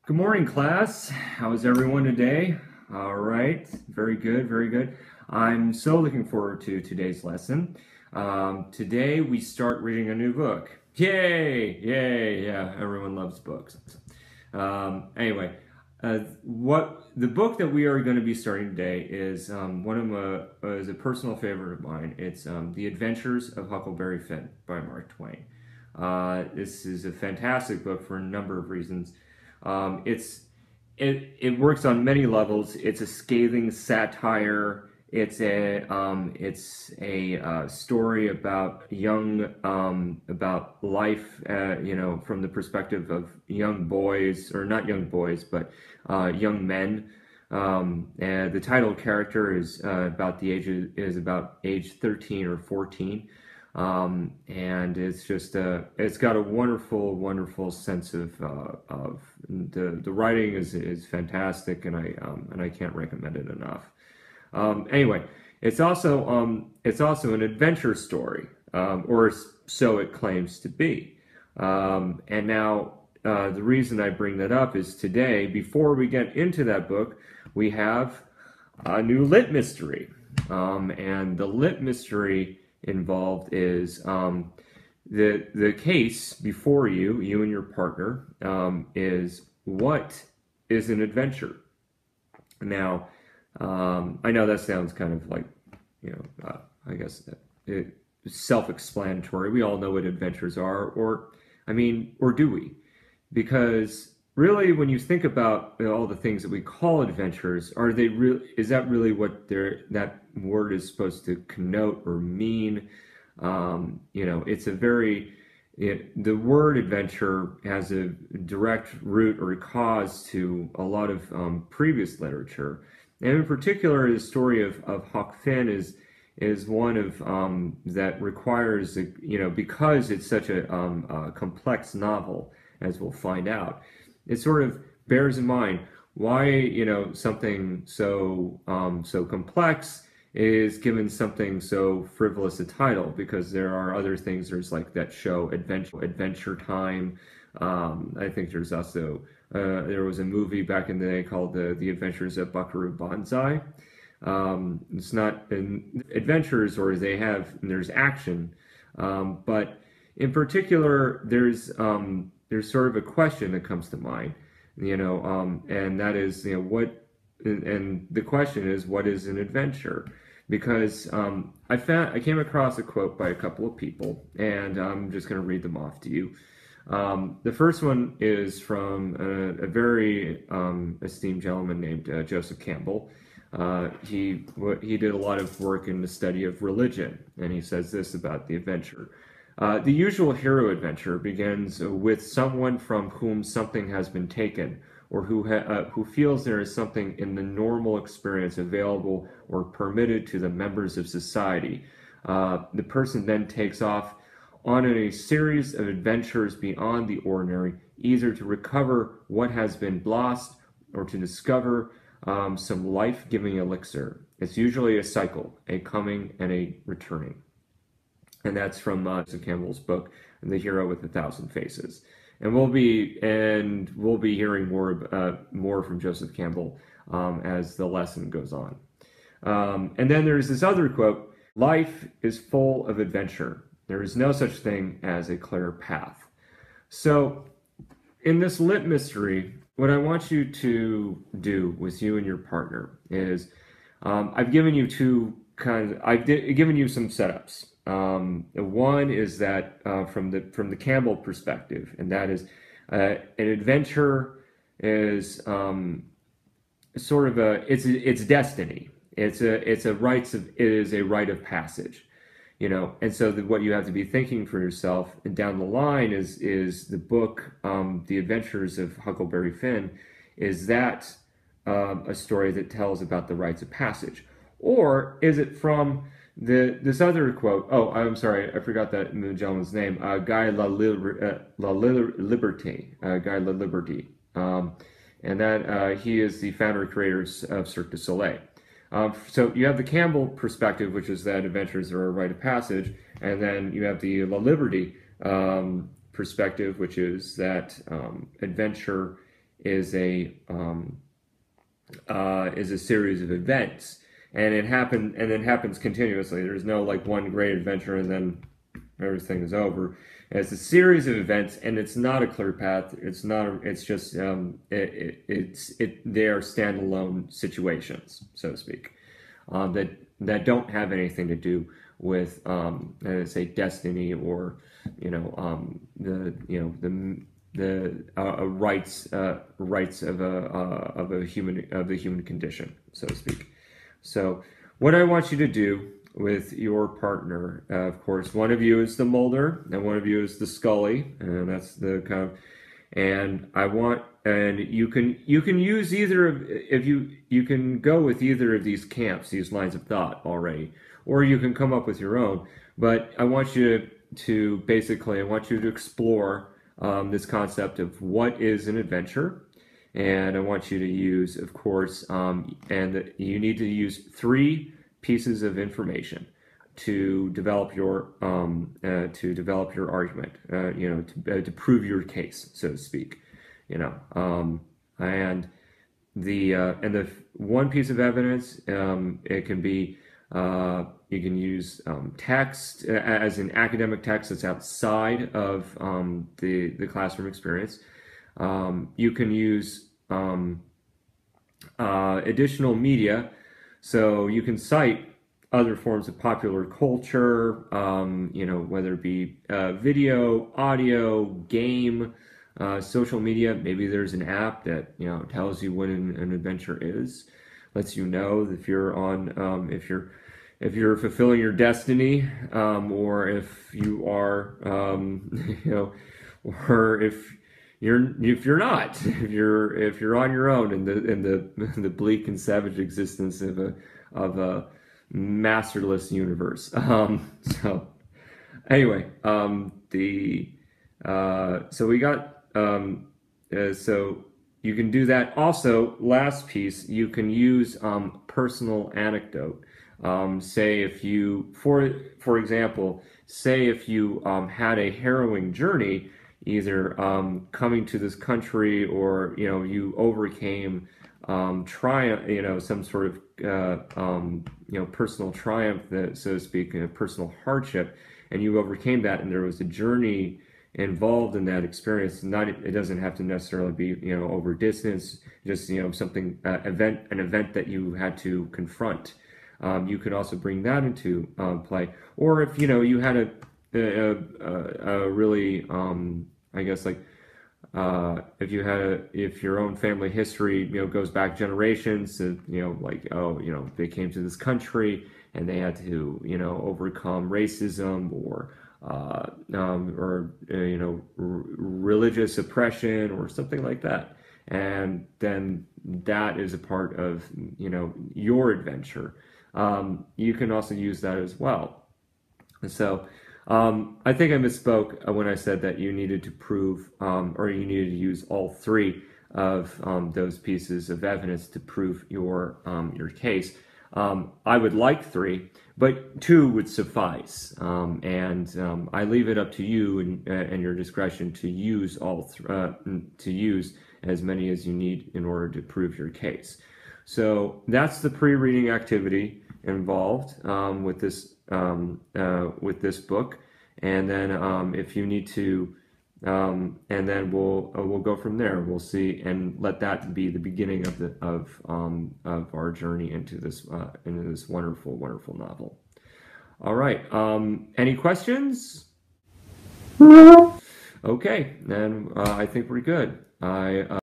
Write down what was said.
Good morning, class. How is everyone today? All right, very good, very good. I'm so looking forward to today's lesson. Today we start reading a new book. Yay, yay, yeah, everyone loves books. Anyway, what the book that we are going to be starting today is is a personal favorite of mine. It's The Adventures of Huckleberry Finn by Mark Twain. This is a fantastic book for a number of reasons. It works on many levels. It's a scathing satire. It's a story about about life, from the perspective of young boys, or not young boys, but young men. And the title character is about age 13 or 14. And it's just it's got a wonderful sense of the writing is fantastic, and I can't recommend it enough. Anyway, it's also an adventure story, or so it claims to be. And now the reason I bring that up is today, before we get into that book, we have a new lit mystery, and the lit mystery involved is the case before you and your partner, is what is an adventure. Now, I know that sounds kind of like, I guess self-explanatory. We all know what adventures are, or do we? Because really, when you think about all the things that we call adventures, are they real? Is that really what that word is supposed to connote or mean? It's the word adventure has a direct root or cause to a lot of previous literature, and in particular, the story of Huck Finn is one of that requires because it's such a complex novel, as we'll find out. It sort of bears in mind why something so complex is given something so frivolous a title, because there are other things. There's like that show Adventure Time. I think there's also there was a movie back in the day called The Adventures of Buckaroo Banzai. It's not adventures, or there's action, but in particular there's sort of a question that comes to mind, and that is, and the question is, what is an adventure? Because I came across a quote by a couple of people, and I'm just going to read them off to you. The first one is from a very esteemed gentleman named Joseph Campbell. He did a lot of work in the study of religion, and he says this about the adventure. The usual hero adventure begins with someone from whom something has been taken, or who feels there is something in the normal experience available or permitted to the members of society. The person then takes off on a series of adventures beyond the ordinary, either to recover what has been lost or to discover some life-giving elixir. It's usually a cycle, a coming and a returning. And that's from Joseph Campbell's book, The Hero with 1,000 Faces. And we'll be hearing more from Joseph Campbell as the lesson goes on. And then there's this other quote: "Life is full of adventure. There is no such thing as a clear path." So, in this lit mystery, what I want you to do with you and your partner is, I've given you given you some setups. One is that from the Campbell perspective, and that is an adventure is sort of it's destiny. It is a rite of passage, and so what you have to be thinking for yourself and down the line is the book, The Adventures of Huckleberry Finn. Is that a story that tells about the rites of passage, or is it from this other quote? Oh, I'm sorry, I forgot that gentleman's name. Guy Liberty, and that he is the founder and creator of Cirque du Soleil. So you have the Campbell perspective, which is that adventures are a rite of passage, and then you have the La Liberty perspective, which is that adventure is a series of events, and it happens continuously. There's no like one great adventure and then everything is over. It's a series of events, and it's not a clear path. It's not. It's just they are standalone situations, so to speak, that don't have anything to do with say destiny or the rights of the human condition, so to speak. So what I want you to do with your partner, of course, one of you is the Mulder and one of you is the Scully, and that's the kind of, and you can use either of, if you can go with either of these camps, these lines of thought already, or you can come up with your own. But I want you to explore this concept of what is an adventure, and I want you to use, of course, and you need to use 3 pieces of information to develop your argument, to prove your case, so to speak, and the one piece of evidence, it can be you can use text as an academic text that's outside of the classroom experience. You can use additional media, so you can cite other forms of popular culture, whether it be video, audio, game, social media. Maybe there's an app that tells you what an adventure is, lets you know if you're on if you're fulfilling your destiny, or if you are or if you're not, if you're on your own in the bleak and savage existence of a masterless universe. So anyway, so we got so you can do that. Also, last piece, you can use personal anecdote. Say if you, for example, say if you had a harrowing journey, either coming to this country, or you overcame triumph, some sort of personal triumph, that, so to speak, a personal hardship, and you overcame that, and there was a journey involved in that experience. It doesn't have to necessarily be over distance, just something an event that you had to confront. You could also bring that into play. Or if you had a really I guess, like if your own family history goes back generations, they came to this country and they had to overcome racism or religious oppression or something like that, and then that is a part of your adventure. You can also use that as well. So I think I misspoke when I said that you needed to prove, or you needed to use all 3 of those pieces of evidence to prove your case. I would like 3, but 2 would suffice, and I leave it up to you and your discretion to use to use as many as you need in order to prove your case. So that's the pre-reading activity involved with this book, and then if you need to, and then we'll go from there. We'll see, and let that be the beginning of our journey into this wonderful novel. All right. Any questions? Okay, then I think we're good.